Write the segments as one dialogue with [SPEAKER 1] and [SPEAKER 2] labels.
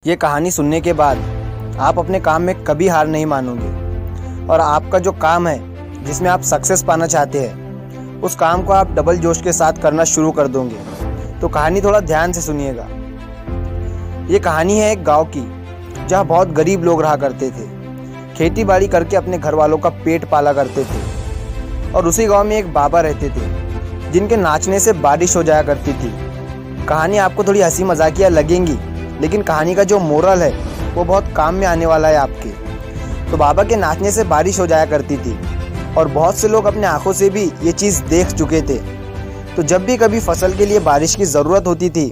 [SPEAKER 1] ये कहानी सुनने के बाद आप अपने काम में कभी हार नहीं मानोगे और आपका जो काम है जिसमें आप सक्सेस पाना चाहते हैं उस काम को आप डबल जोश के साथ करना शुरू कर दोगे। तो कहानी थोड़ा ध्यान से सुनिएगा। ये कहानी है एक गांव की जहां बहुत गरीब लोग रहा करते थे, खेती बाड़ी करके अपने घर वालों का पेट पाला करते थे। और उसी गांव में एक बाबा रहते थे जिनके नाचने से बारिश हो जाया करती थी। कहानी आपको थोड़ी हंसी मजाकिया लगेंगी, लेकिन कहानी का जो मोरल है वो बहुत काम में आने वाला है आपके। तो बाबा के नाचने से बारिश हो जाया करती थी और बहुत से लोग अपने आंखों से भी ये चीज़ देख चुके थे। तो जब भी कभी फसल के लिए बारिश की ज़रूरत होती थी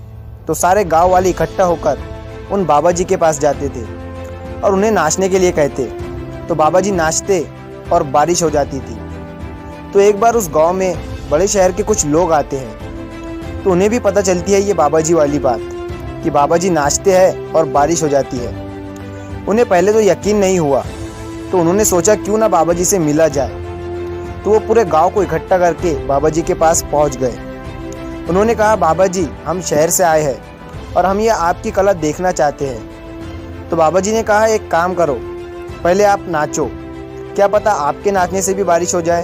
[SPEAKER 1] तो सारे गांव वाले इकट्ठा होकर उन बाबा जी के पास जाते थे और उन्हें नाचने के लिए कहते। तो बाबा जी नाचते और बारिश हो जाती थी। तो एक बार उस गाँव में बड़े शहर के कुछ लोग आते हैं तो उन्हें भी पता चलती है ये बाबा जी वाली बात कि बाबा जी नाचते हैं और बारिश हो जाती है। उन्हें पहले तो यकीन नहीं हुआ, तो उन्होंने सोचा क्यों ना बाबा जी से मिला जाए। तो वो पूरे गांव को इकट्ठा करके बाबा जी के पास पहुंच गए। उन्होंने कहा, बाबा जी हम शहर से आए हैं और हम ये आपकी कला देखना चाहते हैं। तो बाबा जी ने कहा, एक काम करो, पहले आप नाचो, क्या पता आपके नाचने से भी बारिश हो जाए।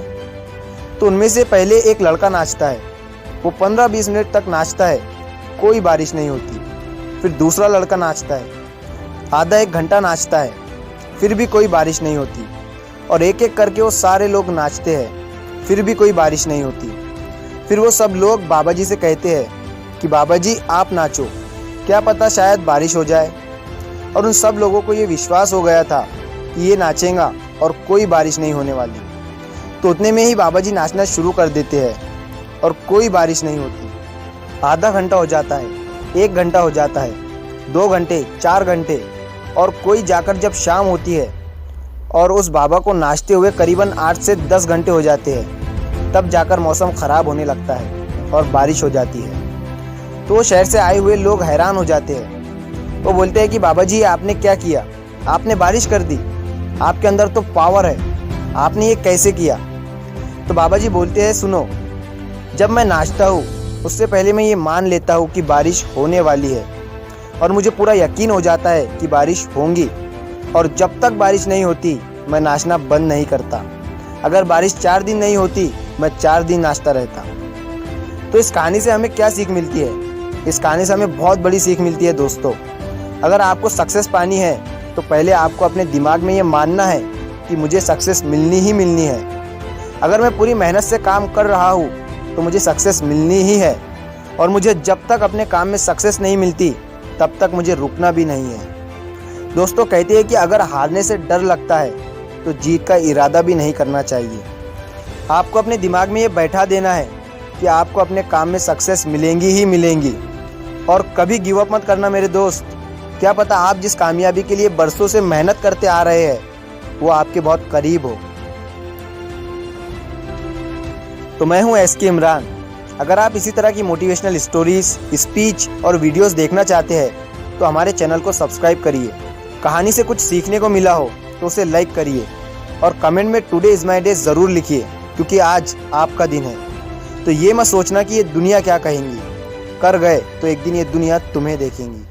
[SPEAKER 1] तो उनमें से पहले एक लड़का नाचता है, वो 15-20 मिनट तक नाचता है, कोई बारिश नहीं होती। फिर दूसरा लड़का नाचता है, आधा एक घंटा नाचता है, फिर भी कोई बारिश नहीं होती। और एक एक करके वो सारे लोग नाचते हैं, फिर भी कोई बारिश नहीं होती। फिर वो सब लोग बाबा जी से कहते हैं कि बाबा जी आप नाचो, क्या पता शायद बारिश हो जाए। और उन सब लोगों को ये विश्वास हो गया था कि ये नाचेगा और कोई बारिश नहीं होने वाली। तो उतने में ही बाबा जी नाचना शुरू कर देते हैं और कोई बारिश नहीं होती। आधा घंटा हो जाता है, 1 घंटा हो जाता है, 2 घंटे, 4 घंटे, और कोई जाकर जब शाम होती है और उस बाबा को नाचते हुए करीबन 8 से 10 घंटे हो जाते हैं, तब जाकर मौसम ख़राब होने लगता है और बारिश हो जाती है। तो शहर से आए हुए लोग हैरान हो जाते हैं। वो बोलते हैं कि बाबा जी आपने क्या किया, आपने बारिश कर दी, आपके अंदर तो पावर है, आपने ये कैसे किया। तो बाबा जी बोलते हैं, सुनो, जब मैं नाचता हूँ उससे पहले मैं ये मान लेता हूँ कि बारिश होने वाली है और मुझे पूरा यकीन हो जाता है कि बारिश होगी। और जब तक बारिश नहीं होती मैं नाचना बंद नहीं करता। अगर बारिश 4 दिन नहीं होती मैं 4 दिन नाचता रहता। तो इस कहानी से हमें क्या सीख मिलती है? इस कहानी से हमें बहुत बड़ी सीख मिलती है दोस्तों। अगर आपको सक्सेस पानी है तो पहले आपको अपने दिमाग में ये मानना है कि मुझे सक्सेस मिलनी ही मिलनी है। अगर मैं पूरी मेहनत से काम कर रहा हूँ तो मुझे सक्सेस मिलनी ही है। और मुझे जब तक अपने काम में सक्सेस नहीं मिलती तब तक मुझे रुकना भी नहीं है। दोस्तों कहते हैं कि अगर हारने से डर लगता है तो जीत का इरादा भी नहीं करना चाहिए। आपको अपने दिमाग में ये बैठा देना है कि आपको अपने काम में सक्सेस मिलेंगी ही मिलेंगी। और कभी गिव अप मत करना मेरे दोस्त। क्या पता आप जिस कामयाबी के लिए बरसों से मेहनत करते आ रहे हैं वो आपके बहुत करीब हो। तो मैं हूं SK इमरान। अगर आप इसी तरह की मोटिवेशनल स्टोरीज, स्पीच और वीडियोस देखना चाहते हैं तो हमारे चैनल को सब्सक्राइब करिए। कहानी से कुछ सीखने को मिला हो तो उसे लाइक करिए और कमेंट में टुडे इज़ माय डे ज़रूर लिखिए, क्योंकि आज आपका दिन है। तो ये मत सोचना कि ये दुनिया क्या कहेंगी, कर गए तो एक दिन ये दुनिया तुम्हें देखेंगी।